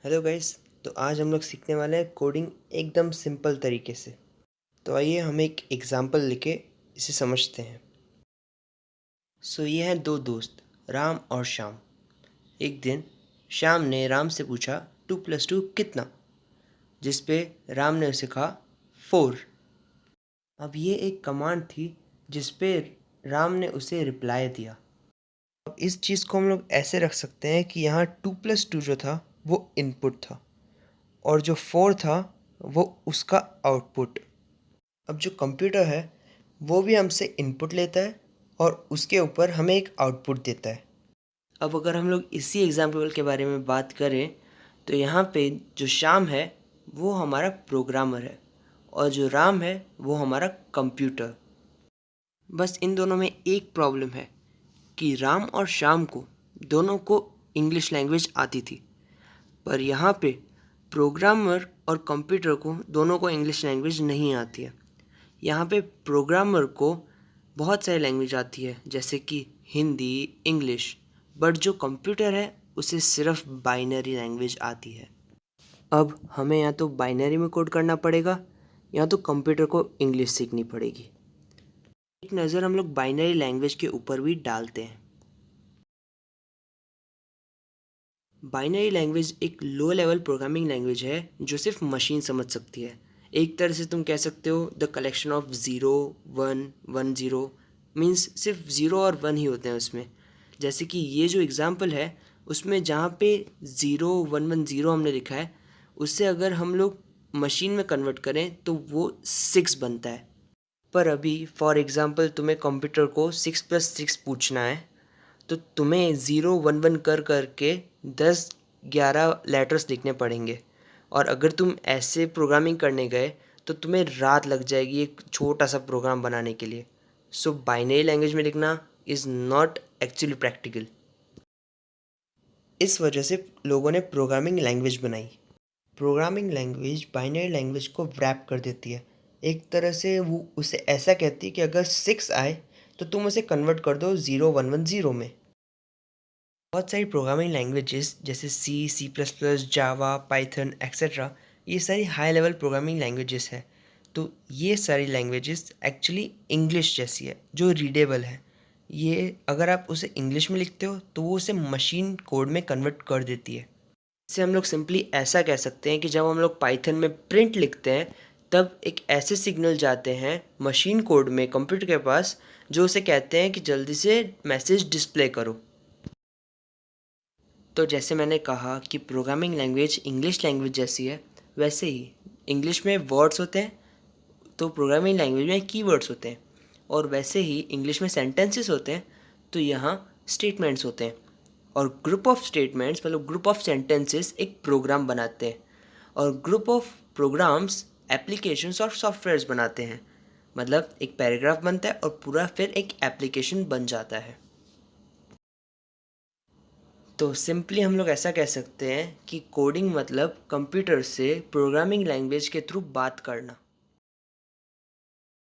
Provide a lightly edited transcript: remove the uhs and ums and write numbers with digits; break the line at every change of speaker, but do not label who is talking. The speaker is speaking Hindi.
Hello guys. तो आज हम लोग सीखने वाले हैं कोडिंग एकदम सिंपल तरीके से। तो आइए हम एक एग्जांपल लेके इसे समझते हैं। ये हैं दो दोस्त राम और श्याम। एक दिन श्याम ने राम से पूछा 2+2 कितना, जिस पे राम ने उसे कहा 4। अब ये एक कमांड थी जिस पे राम ने उसे रिप्लाई दिया। अब इस चीज़ को हम लोग ऐसे रख सकते हैं कि यहाँ 2+2 जो था वो इनपुट था और जो 4 था वो उसका आउटपुट। अब जो कंप्यूटर है वो भी हमसे इनपुट लेता है और उसके ऊपर हमें एक आउटपुट देता है। अब अगर हम लोग इसी एग्जाम्पल के बारे में बात करें तो यहाँ पे जो श्याम है वो हमारा प्रोग्रामर है और जो राम है वो हमारा कंप्यूटर। बस इन दोनों में एक प्रॉब्लम है कि राम और श्याम को दोनों को इंग्लिश लैंग्वेज आती थी, पर यहाँ पे प्रोग्रामर और कंप्यूटर को दोनों को इंग्लिश लैंग्वेज नहीं आती है। यहाँ पे प्रोग्रामर को बहुत सारी लैंग्वेज आती है जैसे कि हिंदी, इंग्लिश, बट जो कंप्यूटर है उसे सिर्फ बाइनरी लैंग्वेज आती है। अब हमें या तो बाइनरी में कोड करना पड़ेगा या तो कंप्यूटर को इंग्लिश सीखनी पड़ेगी। एक नज़र हम लोग बाइनरी लैंग्वेज के ऊपर भी डालते हैं। बाइनरी लैंग्वेज एक लो लेवल प्रोग्रामिंग लैंग्वेज है जो सिर्फ मशीन समझ सकती है। एक तरह से तुम कह सकते हो द कलेक्शन ऑफ 0, 1, 1, 0 मीन्स सिर्फ 0 और 1 ही होते हैं उसमें। जैसे कि ये जो एग्ज़ाम्पल है उसमें जहाँ पे 0, 1, 1, 0 हमने लिखा है उससे अगर हम लोग मशीन में कन्वर्ट करें तो वो 6 बनता है। पर अभी फॉर एग्ज़ाम्पल तुम्हें कंप्यूटर को 6+6 पूछना है तो तुम्हें 0, 1, 1 कर करके 10, 11 लेटर्स लिखने पड़ेंगे। और अगर तुम ऐसे प्रोग्रामिंग करने गए तो तुम्हें रात लग जाएगी एक छोटा सा प्रोग्राम बनाने के लिए। बाइनरी लैंग्वेज में लिखना इज़ नॉट एक्चुअली प्रैक्टिकल। इस वजह से लोगों ने प्रोग्रामिंग लैंग्वेज बनाई। प्रोग्रामिंग लैंग्वेज बाइनरी लैंग्वेज को रैप कर देती है। एक तरह से वो उसे ऐसा कहती है कि अगर 6 आए तो तुम उसे कन्वर्ट कर दो 0, 1, 1, 0 में। बहुत सारी प्रोग्रामिंग लैंग्वेजेस जैसे C++, जावा, पाइथन एक्सेट्रा, ये सारी हाई लेवल प्रोग्रामिंग लैंग्वेजेस है। तो ये सारी लैंग्वेजेस एक्चुअली इंग्लिश जैसी है जो रीडेबल है। ये अगर आप उसे इंग्लिश में लिखते हो तो वो उसे मशीन कोड में कन्वर्ट कर देती है। इससे हम लोग सिंपली ऐसा कह सकते हैं कि जब हम लोग पाइथन में प्रिंट लिखते हैं तब एक ऐसे सिग्नल जाते हैं मशीन कोड में कंप्यूटर के पास जो उसे कहते हैं कि जल्दी से मैसेज डिस्प्ले करो। तो जैसे मैंने कहा कि प्रोग्रामिंग लैंग्वेज इंग्लिश लैंग्वेज जैसी है, वैसे ही इंग्लिश में वर्ड्स होते हैं तो प्रोग्रामिंग लैंग्वेज में कीवर्ड्स होते हैं, और वैसे ही इंग्लिश में सेंटेंसेस होते हैं तो यहाँ स्टेटमेंट्स होते हैं। और ग्रुप ऑफ स्टेटमेंट्स मतलब ग्रुप ऑफ सेंटेंसेस एक प्रोग्राम बनाते हैं, और ग्रुप ऑफ प्रोग्राम्स एप्लीकेशंस और सॉफ्टवेयर्स बनाते हैं। मतलब एक पैराग्राफ बनता है और पूरा फिर एक एप्लीकेशन बन जाता है। तो सिंपली हम लोग ऐसा कह सकते हैं कि कोडिंग मतलब कंप्यूटर से प्रोग्रामिंग लैंग्वेज के थ्रू बात करना।